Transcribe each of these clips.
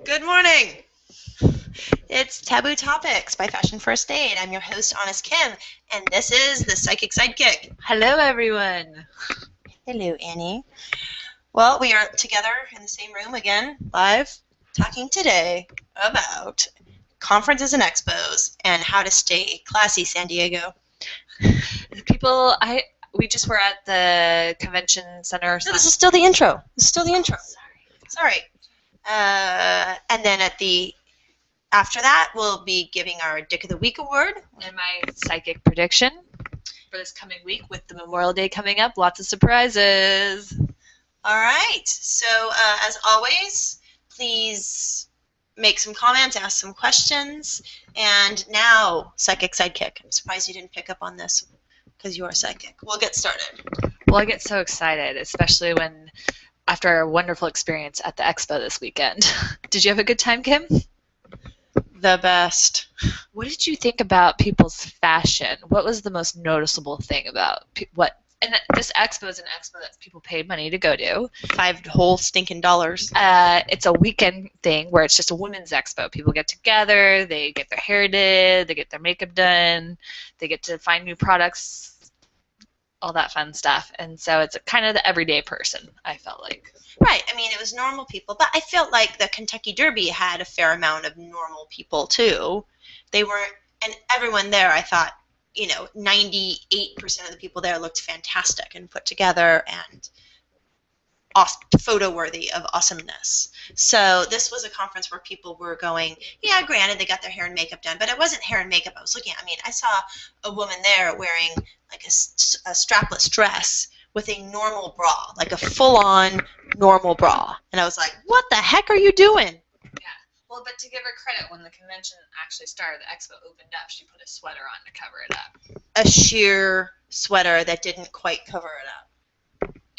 Good morning. It's Taboo Topics by Fashion First Aid. I'm your host, Honest Kim, and this is the Psychic Sidekick. Hello, everyone. Hello, Annie. Well, we are together in the same room again, live, talking today about conferences and expos and how to stay classy, San Diego. We just were at the convention center. No, this is still the intro. Sorry. And then after that, we'll be giving our Dick of the Week award. And my psychic prediction for this coming week with the Memorial Day coming up. Lots of surprises. All right. So, as always, please make some comments, ask some questions. And now, Psychic Sidekick. I'm surprised you didn't pick up on this because you are psychic. We'll get started. Well, I get so excited, especially after our wonderful experience at the expo this weekend. Did you have a good time, Kim? The best. What did you think about people's fashion? What was the most noticeable thing about And this expo is an expo that people paid money to go to. $5 whole stinking dollars. It's a weekend thing where it's just a women's expo. People get together, they get their hair did, they get their makeup done, they get to find new products, all that fun stuff. And so it's kind of the everyday person, I felt like. Right. I mean, it was normal people, but I felt like the Kentucky Derby had a fair amount of normal people too. They weren't, and everyone there, I thought, 98% of the people there looked fantastic and put together and photo worthy of awesomeness. So this was a conference where people were going, yeah, granted they got their hair and makeup done, but it wasn't hair and makeup I was looking at. I mean, I saw a woman there wearing like a strapless dress with a normal bra, like a full-on normal bra. And I was like, what the heck are you doing? Yeah. Well, but to give her credit, when the convention actually started, the expo opened up, she put a sweater on to cover it up. A sheer sweater that didn't quite cover it up.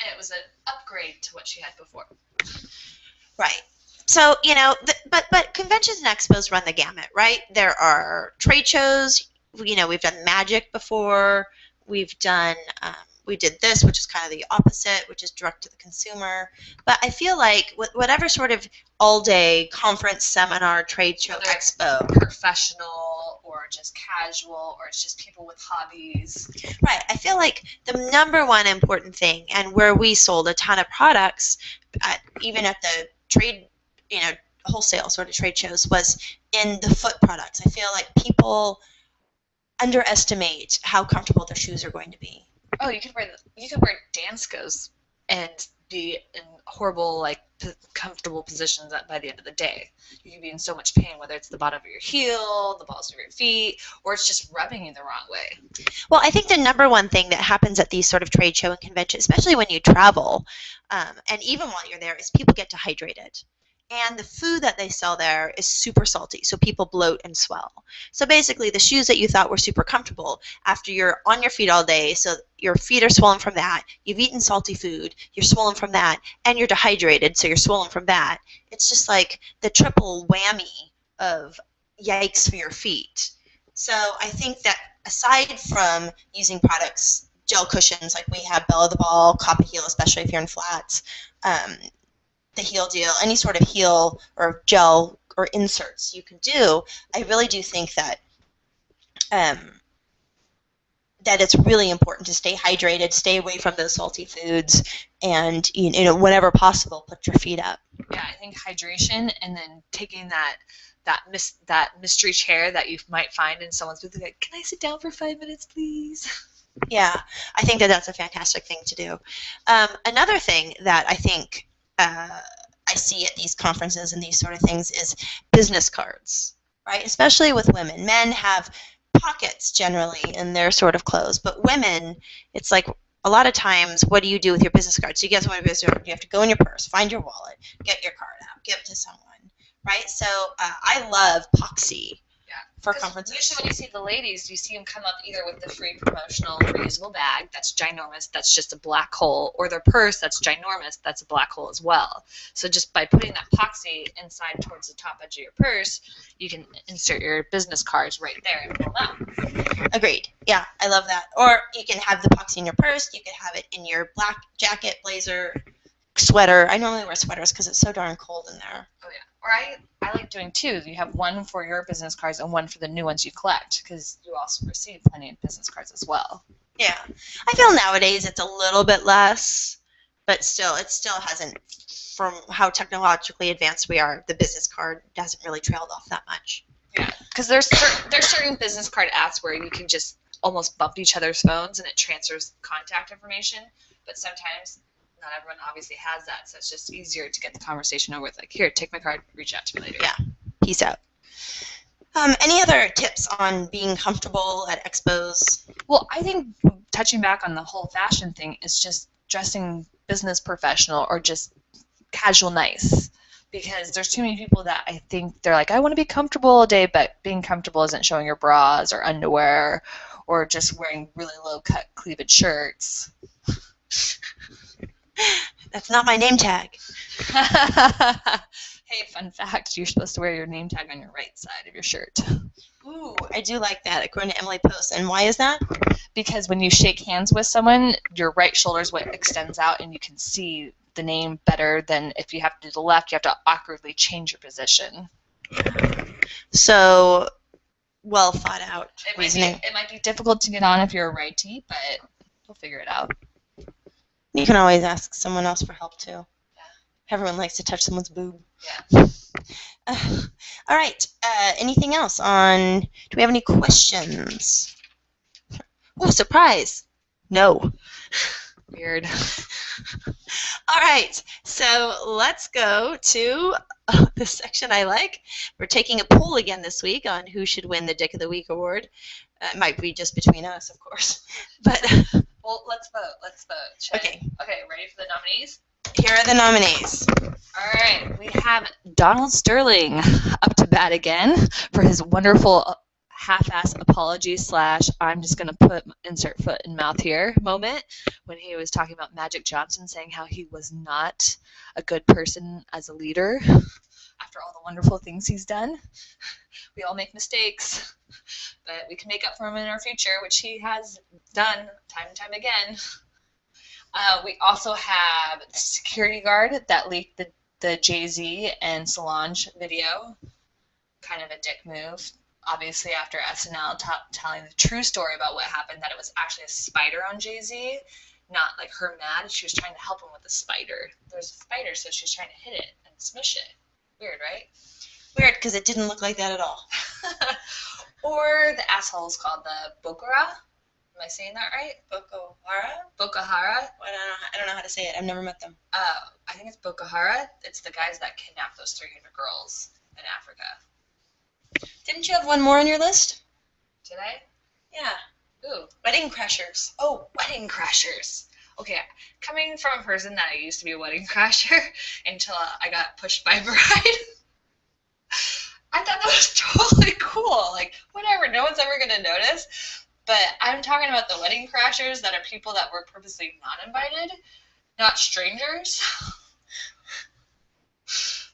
And it was an upgrade to what she had before. Right. So, but conventions and expos run the gamut, right? There are trade shows. We've done magic before. We did this, which is kind of the opposite, which is direct to the consumer. But I feel like whatever sort of all-day conference, seminar, trade show, whether expo, professional or just casual, or it's just people with hobbies. Right. I feel like the number one important thing, and where we sold a ton of products, even at the trade, wholesale sort of trade shows, was in the foot products. I feel like people underestimate how comfortable their shoes are going to be. Oh, you could wear Danskos and be in horrible, comfortable positions by the end of the day. You could be in so much pain, whether it's the bottom of your heel, the balls of your feet, or it's just rubbing you the wrong way. Well, I think the number one thing that happens at these sort of trade show and convention, especially when you travel, and even while you're there, is people get dehydrated. And the food that they sell there is super salty, so people bloat and swell. So basically, the shoes that you thought were super comfortable, after you're on your feet all day, so your feet are swollen from that, you've eaten salty food, you're swollen from that, and you're dehydrated, so you're swollen from that. It's just like the triple whammy of yikes for your feet. So I think that aside from using products, gel cushions, like we have Bella the Ball, Coppa Heel, especially if you're in flats, the heel deal, any sort of heel or gel or inserts you can do, I really do think that that it's really important to stay hydrated, stay away from those salty foods, and whenever possible, put your feet up. Yeah, I think hydration, and then taking that mystery chair that you might find in someone's booth, like, can I sit down for 5 minutes, please? Yeah, I think that that's a fantastic thing to do. Another thing that I think I see at these conferences and these sort of things is business cards, right? Especially with women. Men have pockets generally in their sort of clothes, but women, it's like a lot of times, what do you do with your business card? So you get someone a business card, you have to go in your purse, find your wallet, get your card out, give it to someone, right? So I love Poxy. For conferences. Usually when you see the ladies, you see them come up either with the free promotional reusable bag that's ginormous, that's just a black hole, or their purse that's ginormous, that's a black hole as well. So just by putting that poxy inside towards the top edge of your purse, you can insert your business cards right there and pull them out. Agreed. Yeah, I love that. Or you can have the poxy in your purse, you could have it in your black jacket, blazer, sweater. I normally wear sweaters because it's so darn cold in there. Oh yeah. Or I like doing two. You have one for your business cards and one for the new ones you collect, because you also receive plenty of business cards as well. Yeah. I feel nowadays it's a little bit less, but still, it still hasn't, from how technologically advanced we are, the business card hasn't really trailed off that much. Yeah, because there's certain business card apps where you can just almost bump each other's phones and it transfers contact information, but sometimes not everyone obviously has that, so it's just easier to get the conversation over with, like, here, take my card, reach out to me later. Yeah. Peace out. Any other tips on being comfortable at expos? Well, I think touching back on the whole fashion thing is just dressing business professional or just casual nice. Because there's too many people that I think they're like, I want to be comfortable all day, but being comfortable isn't showing your bras or underwear or just wearing really low-cut cleavage shirts. That's not my name tag. Hey, fun fact, you're supposed to wear your name tag on your right side of your shirt. Ooh, I do like that, according to Emily Post. And why is that? Because when you shake hands with someone, your right shoulder is what extends out, and you can see the name better than if you have to do the left, you have to awkwardly change your position. So, well thought out reasoning. It might be difficult to get on if you're a righty, but we'll figure it out. You can always ask someone else for help, too. Yeah. Everyone likes to touch someone's boob. Yeah. All right. Anything else on... Do we have any questions? Oh, surprise. No. Weird. All right. So let's go to the section I like. We're taking a poll again this week on who should win the Dick of the Week award. It might be just between us, of course. But well, let's vote. Okay, ready for the nominees? Here are the nominees. All right, we have Donald Sterling up to bat again for his wonderful half-ass apology / I'm just going to insert foot in mouth here moment when he was talking about Magic Johnson saying how he was not a good person as a leader after all the wonderful things he's done. We all make mistakes, but we can make up for them in our future, which he has done time and time again. We also have the security guard that leaked the Jay-Z and Solange video. Kind of a dick move. Obviously, after SNL telling the true story about what happened, that it was actually a spider on Jay-Z, not like her mad. She was trying to help him with the spider. There was a spider, so she was trying to hit it and smush it. Weird, right? Weird, because it didn't look like that at all. Or the asshole's called the Bokara. Am I saying that right? Bokahara? I don't know how to say it. I've never met them. I think it's Bokahara. It's the guys that kidnapped those 300 girls in Africa. Didn't you have one more on your list? Did I? Yeah. Ooh. Wedding crashers. Oh, wedding crashers. Okay, coming from a person that used to be a wedding crasher until I got pushed by a bride, I thought that was totally cool. Like, whatever, no one's ever going to notice. But I'm talking about the wedding crashers that are people that were purposely not invited, not strangers.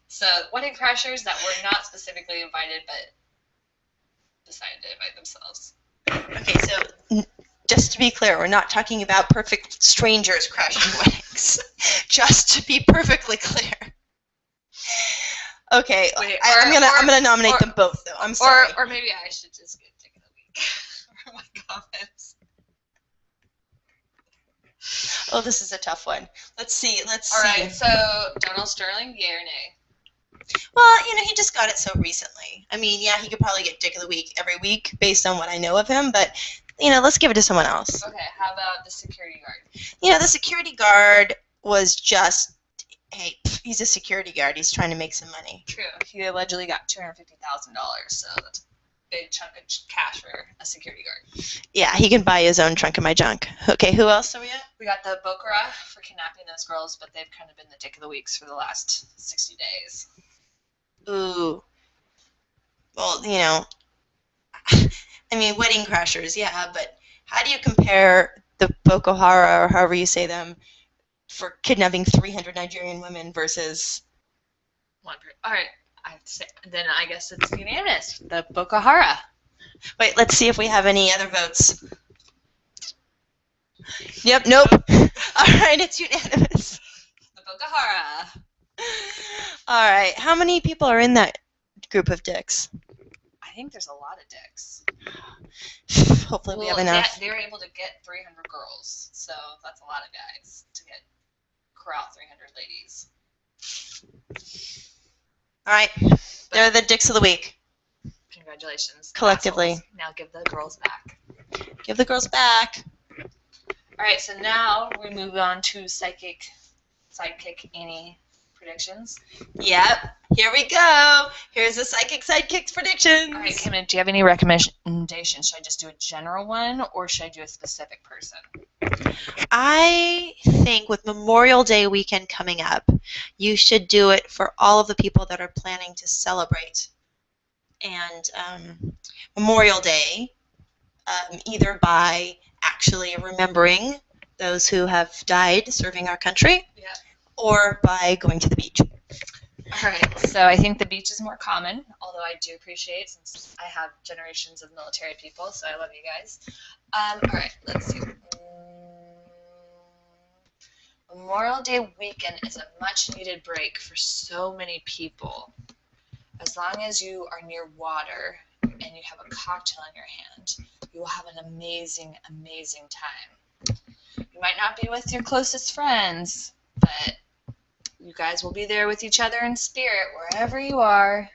So, wedding crashers that were not specifically invited, but decided to invite themselves. Okay, so just to be clear, we're not talking about perfect strangers crashing weddings. Just to be perfectly clear. Okay, Wait, I'm gonna nominate them both, though. I'm sorry. Or maybe I should just get Dick of the Week for my comments. Oh, this is a tough one. Let's see. All right, so Donald Sterling, yay or nay? Well, he just got it so recently. I mean, yeah, he could probably get Dick of the Week every week based on what I know of him, but, let's give it to someone else. Okay, how about the security guard? The security guard was just, hey, he's a security guard. He's trying to make some money. True. He allegedly got $250,000, so that's a big chunk of cash for a security guard. Yeah, he can buy his own trunk of my junk. Okay, who else are we at? We got the Bokara for kidnapping those girls, but they've kind of been the Dick of the Weeks for the last 60 days. Ooh. Well, I mean, wedding crashers, yeah, but how do you compare the Boko Haram, or however you say them, for kidnapping 300 Nigerian women versus... All right, I have to say, then I guess it's unanimous, the Boko Haram. Wait, let's see if we have any other votes. Yep, nope. All right, it's unanimous. The Boko Haram. All right. How many people are in that group of dicks? I think there's a lot of dicks. Hopefully we have enough. They were able to get 300 girls, so that's a lot of guys to corral 300 ladies. All right. They're the dicks of the week. Congratulations. Collectively. Assholes. Now give the girls back. Give the girls back. All right, so now we move on to Sidekick Annie predictions. Yep. Here we go. Here's the Psychic Sidekicks predictions. All right, Kim, do you have any recommendations? Should I just do a general one, or should I do a specific person? I think with Memorial Day weekend coming up, you should do it for all of the people that are planning to celebrate. And Memorial Day, either by actually remembering those who have died serving our country, or by going to the beach. All right, so I think the beach is more common, although I do appreciate, since I have generations of military people, so I love you guys. All right, let's see. Memorial Day weekend is a much-needed break for so many people. As long as you are near water and you have a cocktail in your hand, you will have an amazing, amazing time. You might not be with your closest friends, but you guys will be there with each other in spirit wherever you are.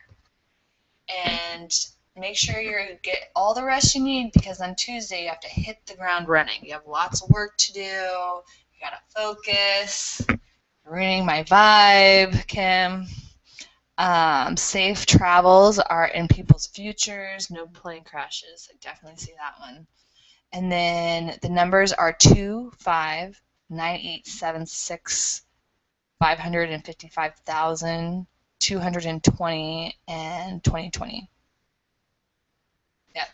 And make sure you get all the rest you need, because on Tuesday you have to hit the ground running. You have lots of work to do. You gotta focus. You're ruining my vibe, Kim. Safe travels are in people's futures. No plane crashes. I definitely see that one. And then the numbers are 2, 5, 9, 8, 7, 6, 555,000, 220, and 2020. Yep.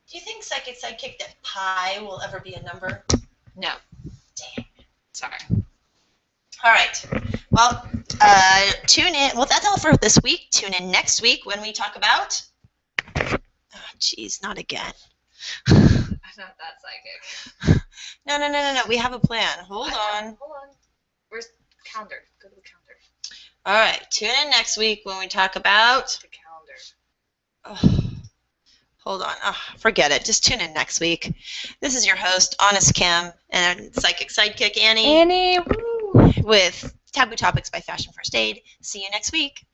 Do you think Psychic Sidekick that pi will ever be a number? No. Dang. Sorry. All right. Well, tune in. Well, that's all for this week. Tune in next week when we talk about... Oh, geez, not again. I'm not that psychic. No. We have a plan. Hold on. Where's the calendar? Go to the calendar. All right. Tune in next week when we talk about... The calendar. Oh, hold on. Oh, forget it. Just tune in next week. This is your host, Honest Kim, and Psychic Sidekick Annie. Annie, woo! With Taboo Topics by Fashion First Aid. See you next week.